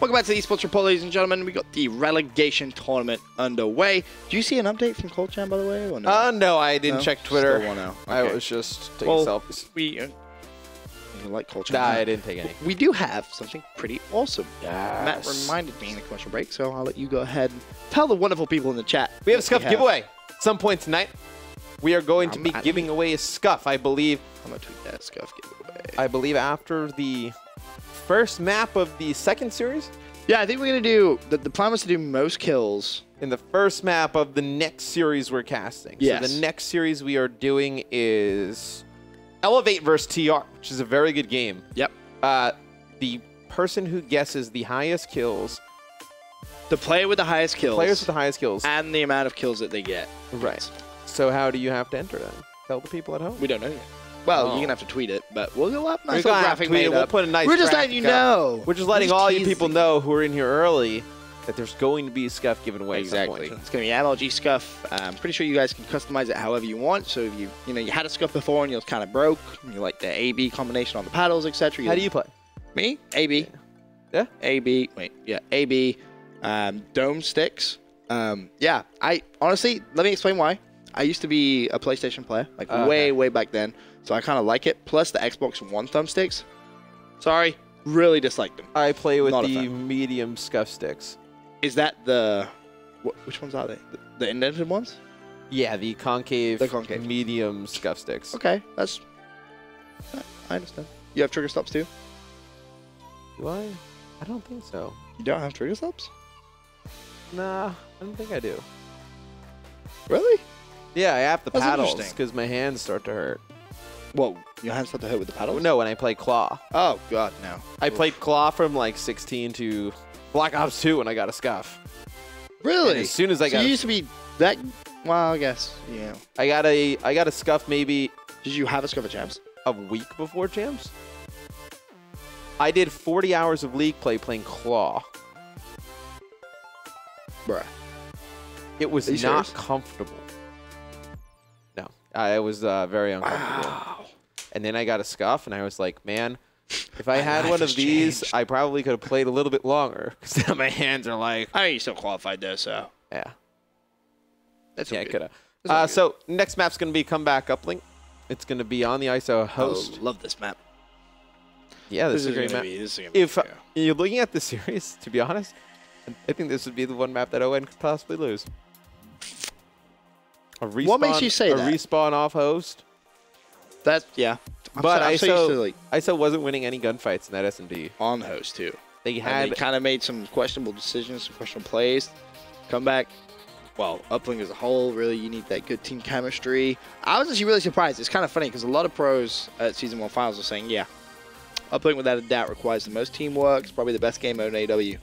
Welcome back to the Esports Report, ladies and gentlemen. We got the relegation tournament underway. Do you see an update from Colchan, by the way, or no? No, I didn't check Twitter. Still 1-0. Okay. I was just taking selfies. We like Colchan. Nah, I didn't take any. We do have something pretty awesome. Yes. Matt reminded me in the commercial break, so I'll let you go ahead and tell the wonderful people in the chat. We have a scuff giveaway. At some point tonight, we are going to be giving away a scuff, I believe. I'm going to tweet that scuff giveaway. I believe after the first map of the second series. Yeah, I think we're going to do, the plan was to do most kills. In the first map of the next series we're casting. Yes. So the next series we are doing is Elevate versus TR, which is a very good game. Yep. The person who guesses the highest kills. The player with the highest kills. Players with the highest kills. And the amount of kills that they get. Right. So how do you have to enter then? Tell the people at home. We don't know yet. Well, you're going to have to tweet it, but we'll go up. Nice little graphic made up. We'll put a nice We're just letting you know. We're just letting all you people know who are in here early that there's going to be a scuff given away. Exactly. It's going to be MLG scuff. I'm pretty sure you guys can customize it however you want. So if you had a scuff before and you was kind of broke, and you like the AB combination on the paddles, etc. How do you play? Me? AB. Yeah. AB. Wait. Yeah. AB. Dome sticks. Yeah. I honestly, let me explain why. I used to be a PlayStation player, like way back then. So I kind of like it. Plus the Xbox One thumbsticks. Sorry, really dislike them. I play with the medium scuff sticks. Is that the... Which ones are they? The indented ones? Yeah, the concave, concave medium scuff sticks. Okay, that's... I understand. You have trigger stops too? Do I? I don't think so. You don't have trigger stops? Nah, I don't think I do. Really? Yeah, I have the paddles because my hands start to hurt. Whoa, your hands start to hurt with the paddles? No, when I play claw. Oh, God, no. I played claw from like 16 to Black Ops 2 when I got a scuff. Really? And as soon as I got... you used to be that... Well, I guess, yeah. I got a scuff maybe... Did you have a scuff at Champs? A week before Champs? I did 40 hours of League play playing claw. Bruh. It was not comfortable. No, I was very uncomfortable. Wow. And then I got a scuff, and I was like, man, if I had one of these, I probably could have played a little bit longer. Because now my hands are like... I mean, you still qualified there, so... Yeah. That's I could have. So next map's going to be Comeback Uplink. It's going to be on the ISO host. Oh, love this map. Yeah, this is a great map. If you're looking at the series, to be honest, I think this would be the one map that ON could possibly lose. What makes you say that? A respawn off host. That's, yeah. But ISO wasn't winning any gunfights in that S&D. On host, too. They kind of made some questionable decisions, some questionable plays. Comeback, well, Uplink as a whole, really, you need that good team chemistry. I was actually really surprised. It's kind of funny because a lot of pros at Season 1 Finals are saying, yeah, Uplink without a doubt requires the most teamwork. It's probably the best game mode in AW.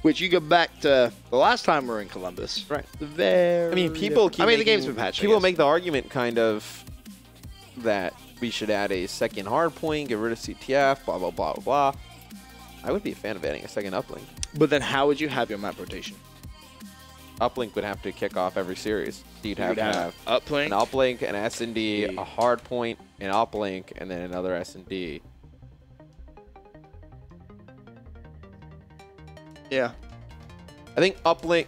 Which you go back to the last time we were in Columbus. Right. Very I mean, people keep the game's been patched. People make the argument kind of that we should add a second hardpoint, get rid of CTF, blah, blah, blah, blah. I would be a fan of adding a second uplink. But then how would you have your map rotation? Uplink would have to kick off every series. You'd have to have uplink, an uplink, an S&D, a hardpoint, an uplink, and then another S&D. Yeah. I think uplink...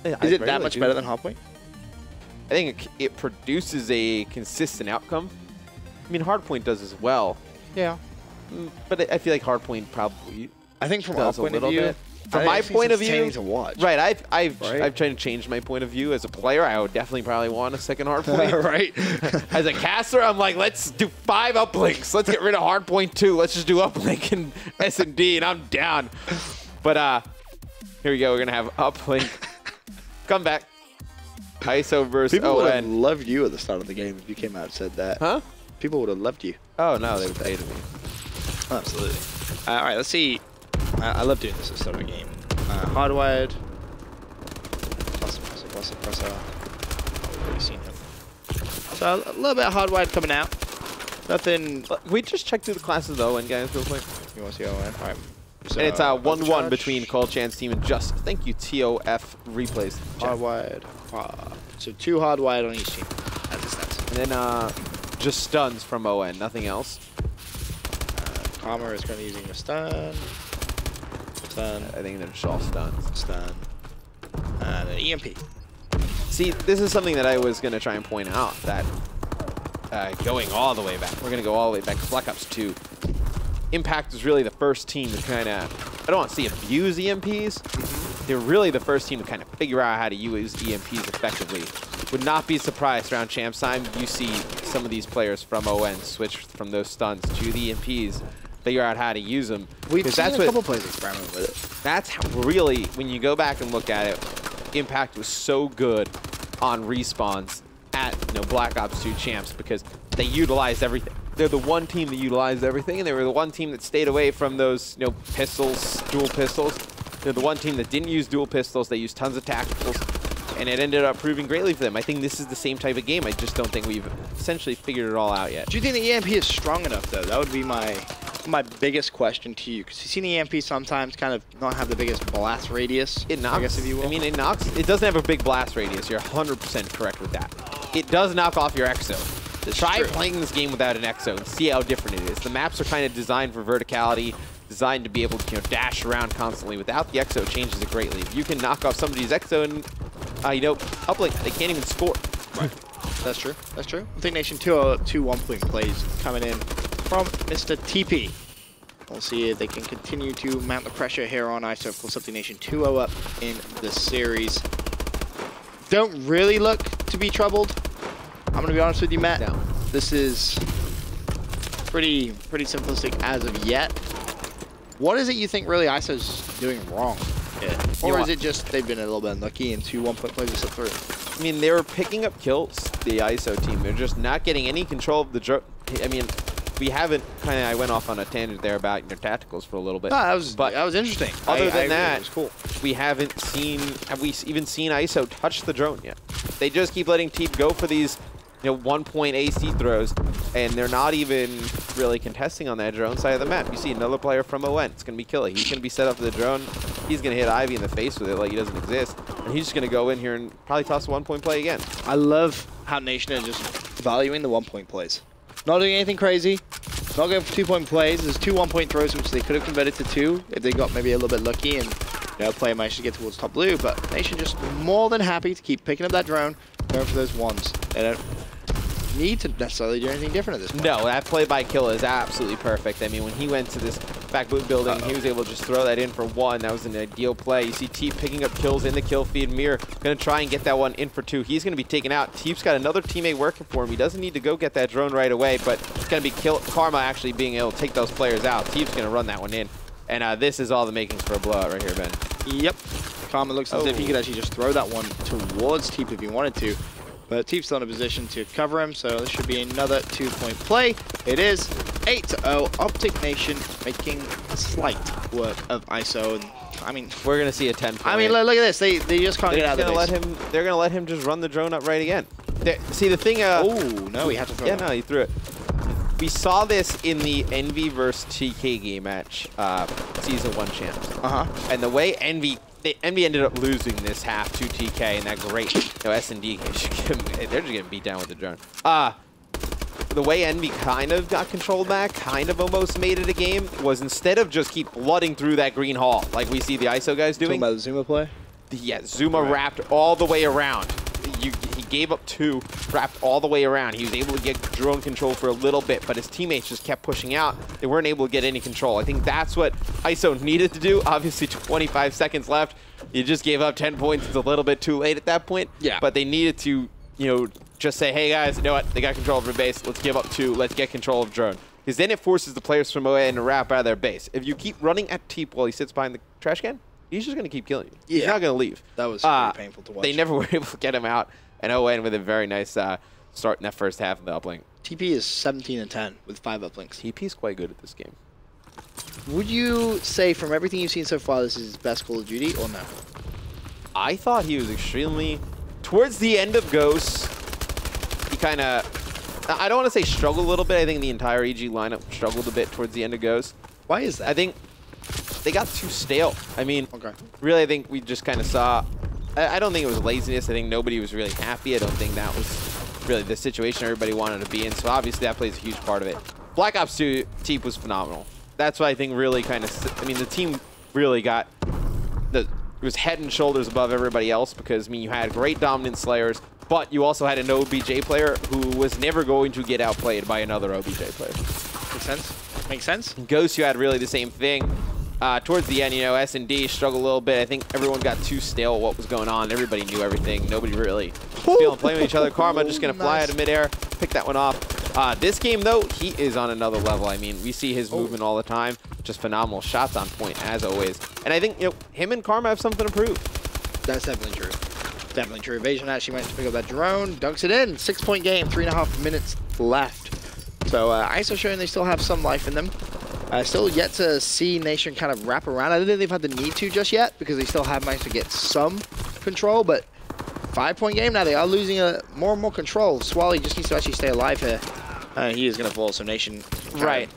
Is it that much better than hardpoint? I think it produces a consistent outcome. I mean, hardpoint does as well. Yeah. But I feel like hardpoint probably I think from our point of view... From my point of view, to watch. Right, I've tried to change my point of view as a player. I would definitely probably want a second hardpoint. Right. As a caster, I'm like, let's do 5 uplinks. Let's get rid of hardpoint 2. Let's just do uplink and S&D, and I'm down. But here we go. We're gonna have uplink. Come back. ISO versus People ON. would have loved you at the start of the game if you came out and said that. Huh? People would have loved you. Oh no, they would have hated me. Absolutely. All right, let's see. I love doing this at the start of a game. Hardwired. Plus. I've already seen him. So a little bit of hardwired coming out. Nothing. We just checked through the classes though, and guys, real quick. You want to see ON? All right. So, and it's 1-1 between Colchan's team and Just. Thank you, TOF replays. Hardwired. So 2 hardwired on each team. That's the stats. And then just stuns from ON, nothing else. Karma is going to be using a stun. Stun. I think they're just all stuns. Stun. And an EMP. See, this is something that I was going to try and point out, that going all the way back, we're going to go all the way back to Black Ops 2. Impact was really the first team to kind of, I don't want to say abuse EMPs. They were really the first team to kind of figure out how to use EMPs effectively. Would not be surprised around Champs time you see some of these players from ON switch from those stuns to the EMPs, figure out how to use them. We've seen a couple players experiment with it. That's how really, when you go back and look at it, Impact was so good on respawns at Black Ops 2 Champs because they utilized everything. They're the one team that utilized everything, and they were the one team that stayed away from those pistols, dual pistols. They're the one team that didn't use dual pistols. They used tons of tacticals, and it ended up proving greatly for them. I think this is the same type of game. I just don't think we've essentially figured it all out yet. Do you think the EMP is strong enough, though? That would be my biggest question to you, because you've seen the EMP sometimes kind of not have the biggest blast radius. It knocks. I guess, if you will. I mean, it knocks. It doesn't have a big blast radius. You're 100% correct with that. It does knock off your exo. Try playing this game without an exo and see how different it is. The maps are kind of designed for verticality, designed to be able to dash around constantly. Without the exo, it changes it greatly. If you can knock off somebody's exo and uplink, they can't even score. Right. That's true. That's true. I think Nation 2 1-point plays coming in from Mr. TP. We'll see if they can continue to mount the pressure here on ISO. Of course, Optic Nation 2-0 up in the series. Don't really look to be troubled. I'm going to be honest with you, Matt. No. This is pretty simplistic as of yet. What is it you think really ISO's doing wrong? Or is it just they've been a little bit unlucky and 2 1-point plays are slipped through? I mean, they were picking up kills, the ISO team. They're just not getting any control of the drone. I mean, we haven't I went off on a tangent there about your tacticals for a little bit. No, that was interesting. Other than that, it was cool. We have we even seen ISO touch the drone yet? They just keep letting Teep go for these 1-point AC throws, and they're not even really contesting on that drone side of the map. You see another player from ON. It's going to be Killa. He's going to be set up for the drone. He's going to hit Ivy in the face with it like he doesn't exist. And he's just going to go in here and probably toss a 1-point play again. I love how Nation are just valuing the 1-point plays. Not doing anything crazy. Not going for 2-point plays. There's 2 1-point throws which they could have converted to 2 if they got maybe a little bit lucky and player managed to get towards top blue. But Nation just more than happy to keep picking up that drone, going for those ones. They don't need to necessarily do anything different at this point. No, that play by Killa is absolutely perfect. I mean, when he went to this back boot building, he was able to just throw that in for 1. That was an ideal play. You see Teep picking up kills in the kill feed. Mir going to try and get that one in for 2. He's going to be taken out. Teep's got another teammate working for him. He doesn't need to go get that drone right away, but it's going to be Karma actually being able to take those players out. Teep's going to run that one in. And this is all the makings for a blowout right here, Ben. Yep. Karma looks as if he could actually just throw that one towards Teep if he wanted to. But Teep's still in a position to cover him, so this should be another 2-point play. It is 8-0. Optic Nation making slight work of ISO. And I mean, we're going to see a 10-point. I mean, look at this. They just can't get out of the base. They're going to let him just run the drone up right again. See, the thing... oh, no, he had to throw it. Yeah, no, he threw it. We saw this in the Envy versus TK game match, Season 1 champs. And the way Envy ended up losing this half to TK and that great S&D, they're just getting beat down with the drone. The way Envy kind of got controlled back, kind of almost made it a game, was instead of just keep blooding through that green hall like we see the ISO guys doing. Talking about the Zuma play? Yeah, Zuma wrapped all the way around. He gave up 2, wrapped all the way around. He was able to get drone control for a little bit, but his teammates just kept pushing out. They weren't able to get any control. I think that's what ISO needed to do. Obviously, 25 seconds left. You just gave up 10 points. It's a little bit too late at that point. Yeah. But they needed to, just say, hey, guys, you know what? They got control of their base. Let's give up 2. Let's get control of drone. Because then it forces the players from ON to wrap out of their base. If you keep running at Teep while he sits behind the trash can, he's just going to keep killing you. Yeah. He's not going to leave. That was pretty painful to watch. They never were able to get him out. And ON with a very nice start in that first half of the uplink. TP is 17-10 with 5 uplinks. TP's quite good at this game. Would you say from everything you've seen so far, this is his best Call of Duty or no? I thought he was extremely... Towards the end of Ghost, he kind of... I don't want to say struggled a little bit. I think the entire EG lineup struggled a bit towards the end of Ghost. Why is that? I think they got too stale. I mean, really, I think we just kind of saw... I don't think it was laziness. I think nobody was really happy. I don't think that was really the situation everybody wanted to be in. So obviously that plays a huge part of it. Black Ops 2 Teep was phenomenal. That's what I think really kind of... I mean, the team really got it was head and shoulders above everybody else because, I mean, you had great dominant Slayers, but you also had an OBJ player who was never going to get outplayed by another OBJ player. Makes sense. Makes sense. Ghost, you had really the same thing. Towards the end, you know, S&D struggled a little bit. I think everyone got too stale at what was going on. Everybody knew everything. Nobody really feeling playing with each other. Karma just going to fly out of midair, pick that one off. This game, though, he is on another level. I mean, we see his movement all the time. Just phenomenal shots on point, as always. And I think, you know, him and Karma have something to prove. That's definitely true. Definitely true. Evasion actually managed to pick up that drone, dunks it in. 6-point game, 3.5 minutes left. So ISO showing they still have some life in them. Still yet to see Nation kind of wrap around. I don't think they've had the need to just yet because they still have managed to get some control, but 5-point game now. They are losing more and more control. Swally just needs to actually stay alive here. He is going to fall, so Nation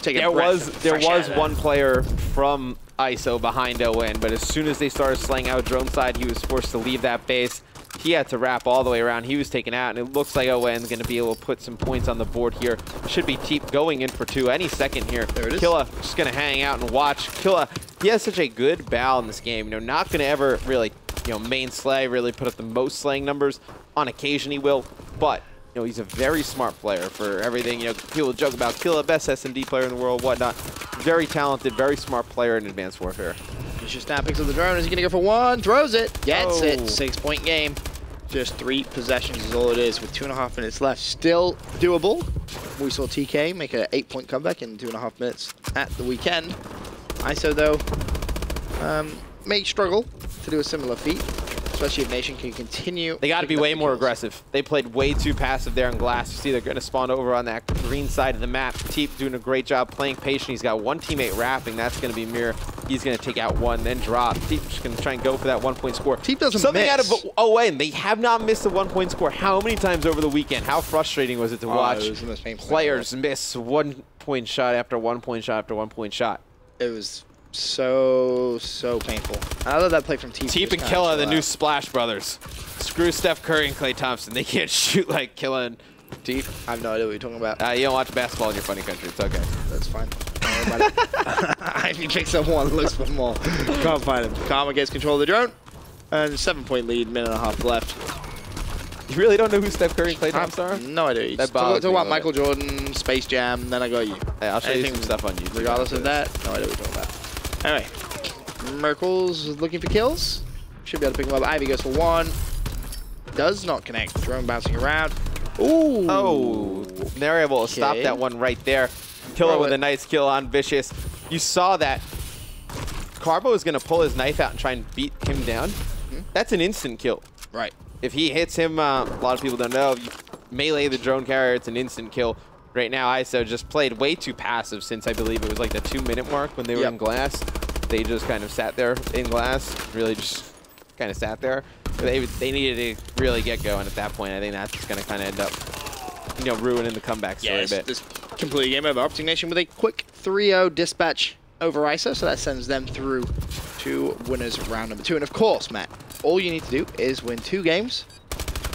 take a breath. There was one player from ISO behind ON, but as soon as they started slaying out drone side, he was forced to leave that base. He had to wrap all the way around. He was taken out, and it looks like ON's going to be able to put some points on the board here. Should be Teep going in for 2 any second here. There it is. Killa just going to hang out and watch. Killa, he has such a good bow in this game. You know, not going to ever really, you know, main slay, really put up the most slaying numbers. On occasion he will, but you know, he's a very smart player for everything. You know, people joke about Killa, best SMD player in the world, whatnot. Very talented, very smart player in Advanced Warfare. He's just now picks up the drone. Is he going to go for 1? Throws it. Gets it. 6-point game. Just 3 possessions is all it is with 2.5 minutes left. Still doable. We saw TK make an 8-point comeback in 2.5 minutes at the weekend. ISO, though, may struggle to do a similar feat, especially if Nation can continue. They got to be way more aggressive. They played way too passive there in glass. You see they're going to spawn over on that green side of the map. Teep doing a great job playing patient. He's got one teammate wrapping. That's going to be Mirror. He's going to take out one, then drop. Teep just going to try and go for that 1-point score. Teep doesn't Something miss. out of ON. They have not missed a 1-point score. How many times over the weekend? How frustrating was it to watch players miss 1-point shot after 1-point shot after 1-point shot? It was so painful. I love that play from Teep. Teep and Killa, the new Splash Brothers. Screw Steph Curry and Klay Thompson. They can't shoot like Killa and Teep. I have no idea what you're talking about. You don't watch basketball in your funny country. It's okay. That's fine. Don't worry about it. He picks up 1, looks for more. Can't find him. Karma gets control of the drone. And 7-point lead, 1.5 left. You really don't know who Steph Curry and Klay Thompson are? No idea. Talk about Michael Jordan, Space Jam, then I got you. Hey, I'll show you some stuff on YouTube. Regardless of that, no idea what you're talking about. Anyway, Merkel's looking for kills. Should be able to pick him up. Ivy goes for 1. Does not connect. Drone bouncing around. Ooh. Oh, they're able to stop that one right there. Killa with a nice kill on Vicious. You saw that Carbo is going to pull his knife out and try and beat him down. That's an instant kill. Right. If he hits him, a lot of people don't know, if you melee the drone carrier, it's an instant kill. Right now, ISO just played way too passive since I believe it was like the 2-minute mark when they were in glass. They just kind of sat there in glass, really just kind of sat there. They needed to really get going at that point. I think that's just going to kind of end up, you know, ruining the comeback story a bit. This completely game over. OpTic Nation with a quick 3-0 dispatch over ISO, so that sends them through to winners round number 2. And of course, Matt, all you need to do is win 2 games.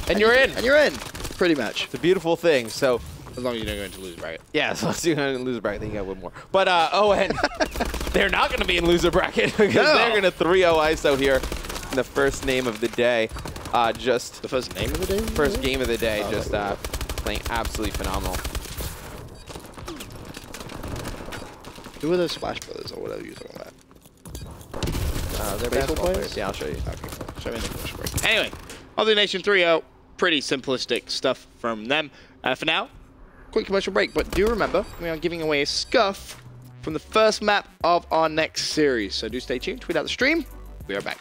And you're in. And you're in, pretty much. It's a beautiful thing. So as long as you don't go into loser bracket. Yeah, as long as you don't go into loser bracket, then you got one more. But ON, they're not going to be in loser bracket because they're going to 3-0 ISO here in the first name of the day. Just the first name of the day? First game of the day. Just playing absolutely phenomenal. Who are those Splash Brothers or whatever you're talking about? They're baseball players. Yeah, I'll show you. Okay, show me the first break. Anyway, OpTic Nation 3-0. Pretty simplistic stuff from them. For now, quick commercial break, but do remember, we are giving away a scuff from the first map of our next series. So do stay tuned, tweet out the stream. We are back.